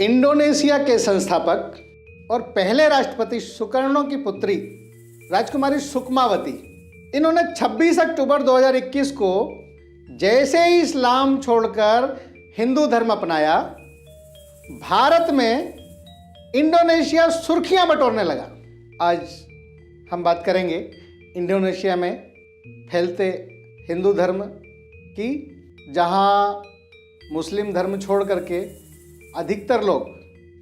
Indonesia के संस्थापक और पहले राष्ट्रपति सुकर्णो की पुत्री राजकुमारी सुकमावती, इन्होंने 26 अक्टूबर 2021 को जैसे ही इस्लाम छोड़कर हिंदू धर्म अपनाया, भारत में इंडोनेशिया सुर्खियां बटोरने लगा। आज हम बात करेंगे इंडोनेशिया में फैलते हिंदू धर्म की, जहां मुस्लिम धर्म छोड़ करके अधिकतर लोग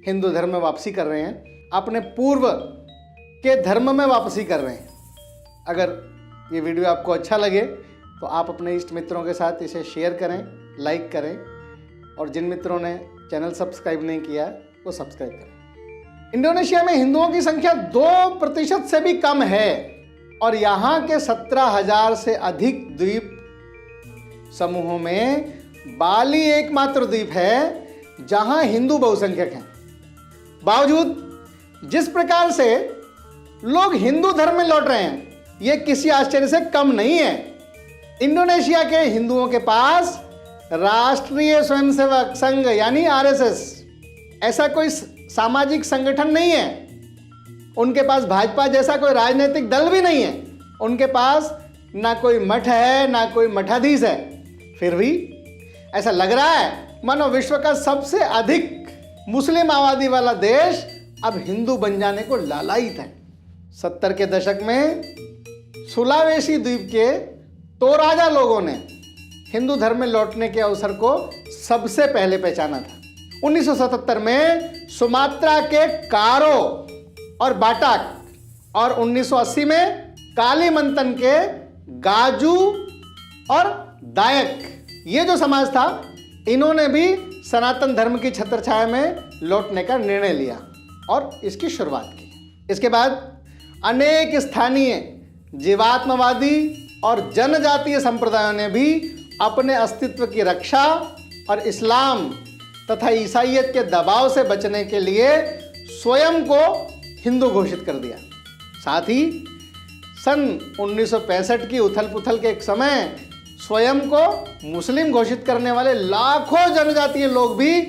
हिंदू धर्म में वापसी कर रहे हैं, अपने पूर्व के धर्म में वापसी कर रहे हैं। अगर ये वीडियो आपको अच्छा लगे तो आप अपने इष्ट मित्रों के साथ इसे शेयर करें, लाइक करें, और जिन मित्रों ने चैनल सब्सक्राइब नहीं किया वो सब्सक्राइब करें। इंडोनेशिया में हिंदुओं की संख्या 2% से भी कम है और यहाँ के 17,000 से अधिक द्वीप समूहों में बाली एकमात्र द्वीप है जहां हिंदू बहुसंख्यक हैं। बावजूद जिस प्रकार से लोग हिंदू धर्म में लौट रहे हैं, यह किसी आश्चर्य से कम नहीं है। इंडोनेशिया के हिंदुओं के पास राष्ट्रीय स्वयंसेवक संघ यानी आरएसएस ऐसा कोई सामाजिक संगठन नहीं है। उनके पास भाजपा जैसा कोई राजनीतिक दल भी नहीं है। उनके पास ना कोई मठ है, ना कोई मठाधीश है। फिर भी ऐसा लग रहा है मानो विश्व का सबसे अधिक मुस्लिम आबादी वाला देश अब हिंदू बन जाने को लालायित है। 70 के दशक में सुलावेसी द्वीप के तोराजा लोगों ने हिंदू धर्म में लौटने के अवसर को सबसे पहले पहचाना था। 1977 में सुमात्रा के कारो और बाटाक और 1980 में कालीमंतन के गाजू और दायक, ये जो समाज था, इन्होंने भी सनातन धर्म की छत्रछाया में लौटने का निर्णय लिया और इसकी शुरुआत की। इसके बाद अनेक स्थानीय जीवात्मवादी और जनजातीय संप्रदायों ने भी अपने अस्तित्व की रक्षा और इस्लाम तथा ईसाईयत के दबाव से बचने के लिए स्वयं को हिंदू घोषित कर दिया। साथ ही सन 1965 की उथल पुथल के एक समय स्वयं को मुस्लिम घोषित करने वाले लाखों जनजातीय लोग भी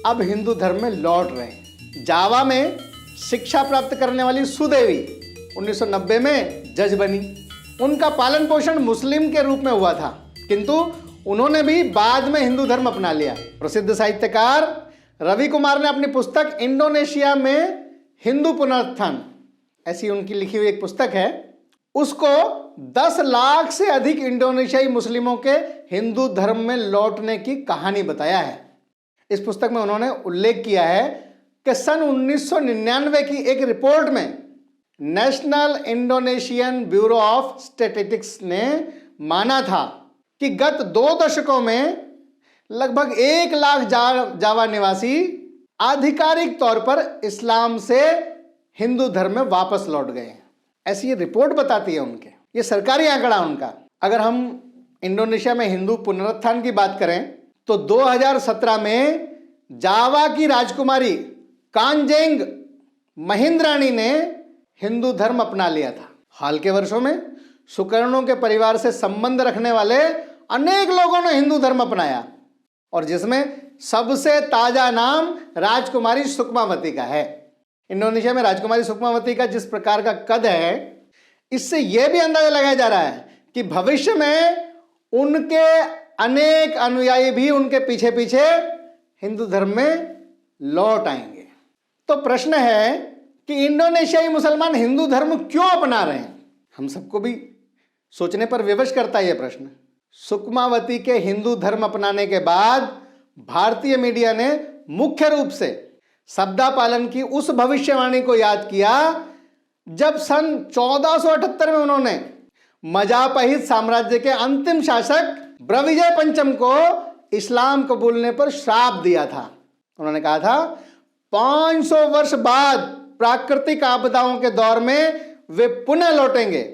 अब हिंदू धर्म में लौट रहे हैं। जावा में शिक्षा प्राप्त करने वाली सुदेवी 1990 में जज बनी। उनका पालन पोषण मुस्लिम के रूप में हुआ था, किंतु उन्होंने भी बाद में हिंदू धर्म अपना लिया। प्रसिद्ध साहित्यकार रवि कुमार ने अपनी पुस्तक इंडोनेशिया में हिंदू पुनरुत्थान, ऐसी उनकी लिखी हुई एक पुस्तक है, उसको 10 लाख से अधिक इंडोनेशियाई मुस्लिमों के हिंदू धर्म में लौटने की कहानी बताया है। इस पुस्तक में उन्होंने उल्लेख किया है कि सन 1999 की एक रिपोर्ट में national Indonesian bureau of statistics ने माना था कि गत 2 दशकों में लगभग 1 लाख जावा निवासी आधिकारिक तौर पर इस्लाम से हिंदू धर्म में वापस लौट गए हैं। ऐसी ये रिपोर्ट बताती है उनके, ये सरकारी आंकड़ा उनका। अगर हम इंडोनेशिया में हिंदू पुनरुत्थान की बात करें तो 2017 में जावा की राजकुमारी कांजेंग महिंद्राणी ने हिंदू धर्म अपना लिया था। हाल के वर्षों में सुकर्णो के परिवार से संबंध रखने वाले अनेक लोगों ने हिंदू धर्म अपनाया और जिसमें सबसे ताजा नाम राजकुमारी सुकमावती का है। इंडोनेशिया में राजकुमारी सुकमावती का जिस प्रकार का कद है, इससे यह भी अंदाजा लगाया जा रहा है कि भविष्य में उनके अनेक अनुयायी भी उनके पीछे पीछे हिंदू धर्म में लौट आएंगे। तो प्रश्न है कि इंडोनेशियाई मुसलमान हिंदू धर्म क्यों अपना रहे हैं? हम सबको भी सोचने पर विवश करता है यह प्रश्न। सुकमावती के हिंदू धर्म अपनाने के बाद भारतीय मीडिया ने मुख्य रूप से सब्दा पालन की उस भविष्यवाणी को याद किया जब सन 1478 में उन्होंने मजापहित साम्राज्य के अंतिम शासक ब्रविजय पंचम को इस्लाम कबूलने पर श्राप दिया था। उन्होंने कहा था 500 वर्ष बाद प्राकृतिक आपदाओं के दौर में वे पुनः लौटेंगे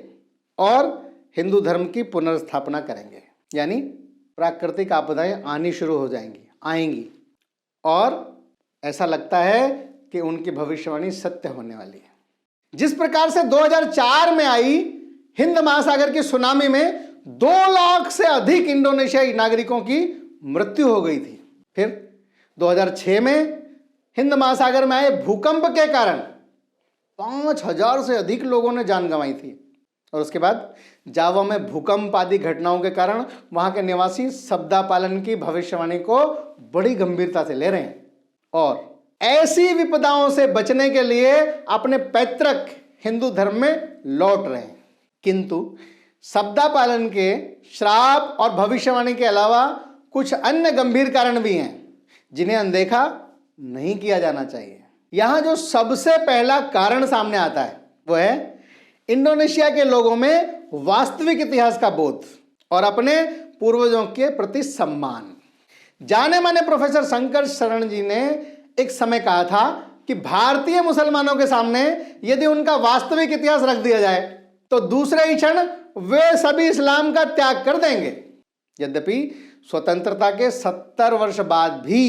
और हिंदू धर्म की पुनर्स्थापना करेंगे, यानी प्राकृतिक आपदाएं आनी शुरू हो आएंगी और ऐसा लगता है कि उनकी भविष्यवाणी सत्य होने वाली है। जिस प्रकार से 2004 में आई हिंद महासागर की सुनामी में 2 लाख से अधिक इंडोनेशियाई नागरिकों की मृत्यु हो गई थी। फिर 2006 में हिंद महासागर में आए भूकंप के कारण 5,000 से अधिक लोगों ने जान गंवाई थी। और उसके बाद जावा में भूकंप आदि घटनाओं के कारण वहां के निवासी सब्दा पालन की भविष्यवाणी को बड़ी गंभीरता से ले रहे हैं और ऐसी विपदाओं से बचने के लिए अपने पैतृक हिंदू धर्म में लौट रहे हैं। किंतु सब्दा पालन के श्राप और भविष्यवाणी के अलावा कुछ अन्य गंभीर कारण भी हैं जिन्हें अनदेखा नहीं किया जाना चाहिए। यहां जो सबसे पहला कारण सामने आता है वो है इंडोनेशिया के लोगों में वास्तविक इतिहास का बोध और अपने पूर्वजों के प्रति सम्मान। जाने माने प्रोफेसर शंकर शरण जी ने एक समय कहा था कि भारतीय मुसलमानों के सामने यदि उनका वास्तविक इतिहास रख दिया जाए तो दूसरे ही क्षण वे सभी इस्लाम का त्याग कर देंगे। यद्यपि स्वतंत्रता के 70 वर्ष बाद भी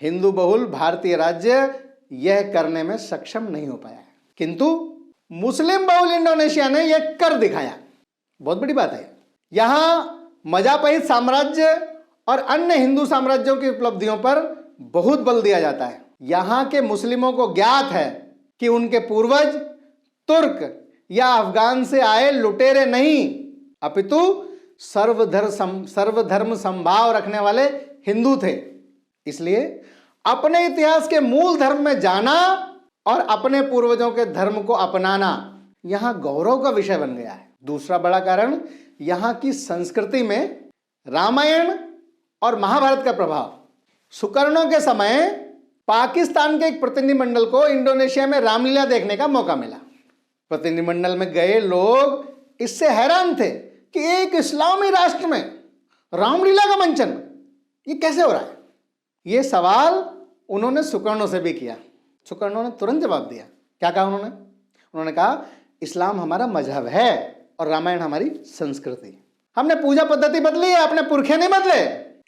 हिंदू बहुल भारतीय राज्य यह करने में सक्षम नहीं हो पाया है, किंतु मुस्लिम बहुल इंडोनेशिया ने यह कर दिखाया। बहुत बड़ी बात है। यहां मजापहित साम्राज्य और अन्य हिंदू साम्राज्यों की उपलब्धियों पर बहुत बल दिया जाता है। यहां के मुस्लिमों को ज्ञात है कि उनके पूर्वज तुर्क या अफगान से आए लुटेरे नहीं अपितु सर्वधर्म समभाव रखने वाले हिंदू थे। इसलिए अपने इतिहास के मूल धर्म में जाना और अपने पूर्वजों के धर्म को अपनाना यहां गौरव का विषय बन गया है। दूसरा बड़ा कारण यहां की संस्कृति में रामायण और महाभारत का प्रभाव। सुकर्णों के समय पाकिस्तान के एक प्रतिनिधिमंडल को इंडोनेशिया में रामलीला देखने का मौका मिला। प्रतिनिधिमंडल में गए लोग इससे हैरान थे कि एक इस्लामी राष्ट्र में रामलीला का मंचन ये कैसे हो रहा है। ये सवाल उन्होंने सुकर्णों से भी किया। सुकर्णों ने तुरंत जवाब दिया। क्या कहा उन्होंने कहा इस्लाम हमारा मजहब है और रामायण हमारी संस्कृति। हमने पूजा पद्धति बदली है, अपने पुरखे नहीं बदले।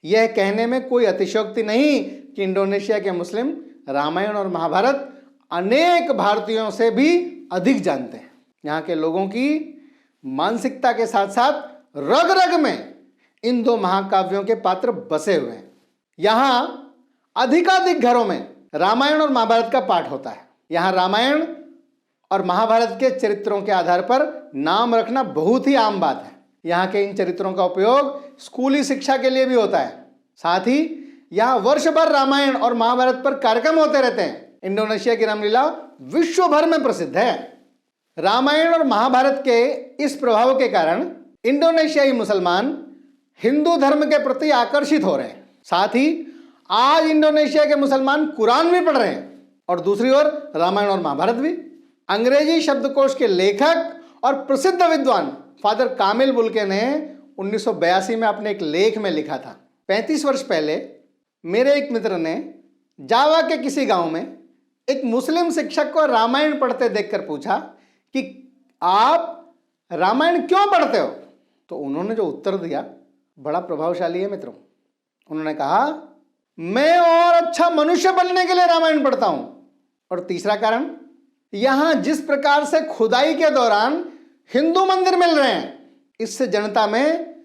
यह कहने में कोई अतिशयोक्ति नहीं कि इंडोनेशिया के मुस्लिम रामायण और महाभारत अनेक भारतीयों से भी अधिक जानते हैं। यहाँ के लोगों की मानसिकता के साथ साथ रग रग में इन दो महाकाव्यों के पात्र बसे हुए हैं। यहाँ अधिकाधिक घरों में रामायण और महाभारत का पाठ होता है। यहाँ रामायण और महाभारत के चरित्रों के आधार पर नाम रखना बहुत ही आम बात है। यहाँ के इन चरित्रों का उपयोग स्कूली शिक्षा के लिए भी होता है। साथ ही यहाँ वर्ष भर रामायण और महाभारत पर कार्यक्रम होते रहते हैं। इंडोनेशिया की रामलीला विश्व भर में प्रसिद्ध है। रामायण और महाभारत के इस प्रभाव के कारण इंडोनेशियाई मुसलमान हिंदू धर्म के प्रति आकर्षित हो रहे हैं। साथ ही आज इंडोनेशिया के मुसलमान कुरान भी पढ़ रहे हैं और दूसरी ओर रामायण और महाभारत भी। अंग्रेजी शब्दकोश के लेखक और प्रसिद्ध विद्वान फादर कामिल बुल्के ने 1982 में अपने एक लेख में लिखा था, 35 वर्ष पहले मेरे एक मित्र ने जावा के किसी गांव में एक मुस्लिम शिक्षक को रामायण पढ़ते देखकर पूछा कि आप रामायण क्यों पढ़ते हो। तो उन्होंने जो उत्तर दिया बड़ा प्रभावशाली है मित्रों। उन्होंने कहा मैं और अच्छा मनुष्य बनने के लिए रामायण पढ़ता हूं। और तीसरा कारण, यहां जिस प्रकार से खुदाई के दौरान हिंदू मंदिर मिल रहे हैं इससे जनता में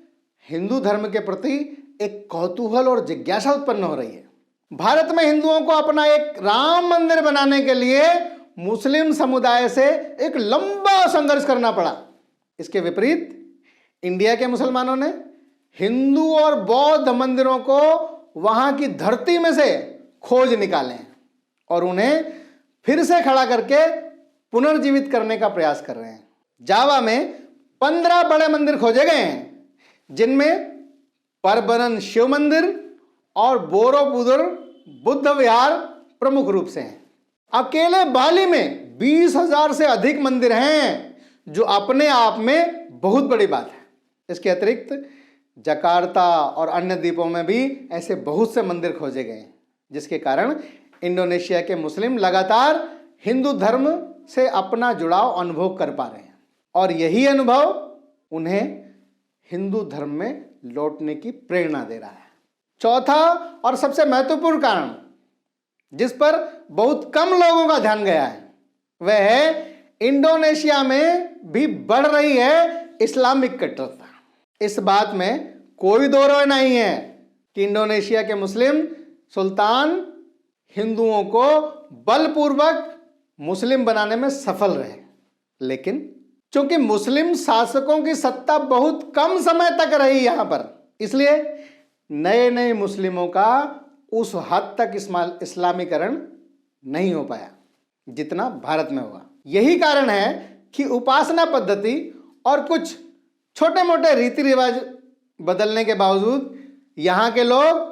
हिंदू धर्म के प्रति एक कौतूहल और जिज्ञासा उत्पन्न हो रही है। भारत में हिंदुओं को अपना एक राम मंदिर बनाने के लिए मुस्लिम समुदाय से एक लंबा संघर्ष करना पड़ा। इसके विपरीत इंडिया के मुसलमानों ने हिंदू और बौद्ध मंदिरों को वहां की धरती में से खोज निकाले हैं और उन्हें फिर से खड़ा करके पुनर्जीवित करने का प्रयास कर रहे हैं। जावा में 15 बड़े मंदिर खोजे गए हैं जिनमें परबरन शिव मंदिर और बोरोबुदुर बुद्ध विहार प्रमुख रूप से हैं। अकेले बाली में 20,000 से अधिक मंदिर हैं जो अपने आप में बहुत बड़ी बात है। इसके अतिरिक्त जकार्ता और अन्य द्वीपों में भी ऐसे बहुत से मंदिर खोजे गए हैं जिसके कारण इंडोनेशिया के मुस्लिम लगातार हिंदू धर्म से अपना जुड़ाव अनुभव कर पा रहे हैं और यही अनुभव उन्हें हिंदू धर्म में लौटने की प्रेरणा दे रहा है। चौथा और सबसे महत्वपूर्ण कारण जिस पर बहुत कम लोगों का ध्यान गया है वह है इंडोनेशिया में भी बढ़ रही है इस्लामिक कट्टरता। इस बात में कोई दो राय नहीं है कि इंडोनेशिया के मुस्लिम सुल्तान हिंदुओं को बलपूर्वक मुस्लिम बनाने में सफल रहे। लेकिन चूंकि मुस्लिम शासकों की सत्ता बहुत कम समय तक रही यहां पर, इसलिए नए नए मुस्लिमों का उस हद तक इस्लामीकरण नहीं हो पाया जितना भारत में हुआ। यही कारण है कि उपासना पद्धति और कुछ छोटे मोटे रीति रिवाज बदलने के बावजूद यहां के लोग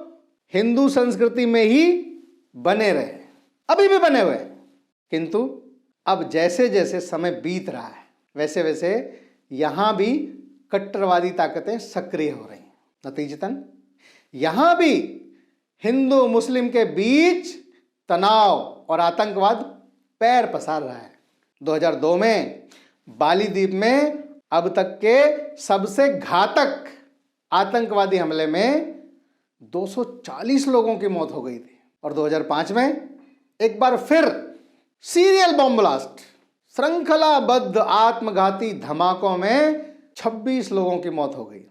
हिंदू संस्कृति में ही बने रहे, अभी भी बने हुए। किंतु अब जैसे जैसे समय बीत रहा है वैसे वैसे यहां भी कट्टरवादी ताकतें सक्रिय हो रही हैं। नतीजतन यहां भी हिंदू मुस्लिम के बीच तनाव और आतंकवाद पैर पसार रहा है। 2002 में बाली द्वीप में अब तक के सबसे घातक आतंकवादी हमले में 240 लोगों की मौत हो गई थी और 2005 में एक बार फिर सीरियल बॉम्ब ब्लास्ट, श्रृंखलाबद्ध आत्मघाती धमाकों में 26 लोगों की मौत हो गई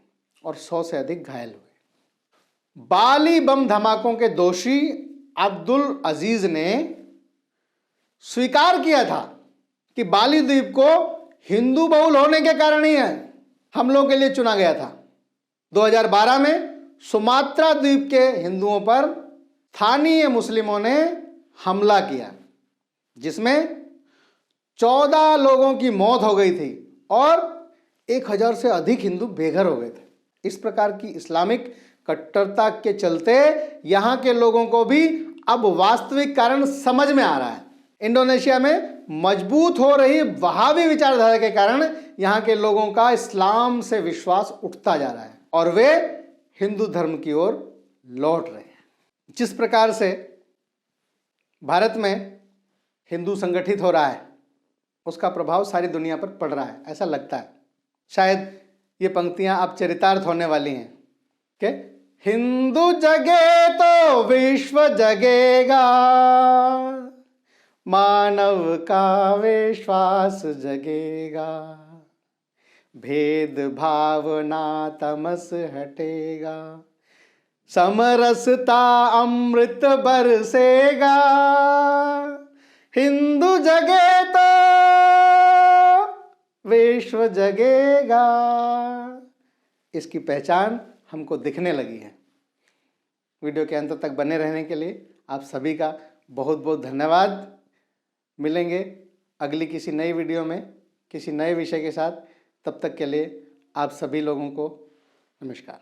और 100 से अधिक घायल हुए। बाली बम धमाकों के दोषी अब्दुल अजीज ने स्वीकार किया था कि बाली द्वीप को हिंदू बहुल होने के कारण ही हमलों के लिए चुना गया था। 2012 में सुमात्रा द्वीप के हिंदुओं पर स्थानीय मुस्लिमों ने हमला किया जिसमें 14 लोगों की मौत हो गई थी और 1000 से अधिक हिंदू बेघर हो गए थे। इस प्रकार की इस्लामिक कट्टरता के चलते यहां के लोगों को भी अब वास्तविक कारण समझ में आ रहा है। इंडोनेशिया में मजबूत हो रही वहाबी विचारधारा के कारण यहां के लोगों का इस्लाम से विश्वास उठता जा रहा है और वे हिंदू धर्म की ओर लौट रहे हैं। जिस प्रकार से भारत में हिंदू संगठित हो रहा है उसका प्रभाव सारी दुनिया पर पड़ रहा है, ऐसा लगता है। शायद ये पंक्तियां अब चरितार्थ होने वाली हैं कि हिंदू जगे तो विश्व जगेगा, मानव का विश्वास जगेगा, भेद भावना तमस हटेगा, समरसता अमृत बरसेगा, हिंदू जगे तो विश्व जगेगा। इसकी पहचान हमको दिखने लगी है। वीडियो के अंत तक बने रहने के लिए आप सभी का बहुत बहुत धन्यवाद। मिलेंगे अगली किसी नई वीडियो में किसी नए विषय के साथ। तब तक के लिए आप सभी लोगों को नमस्कार।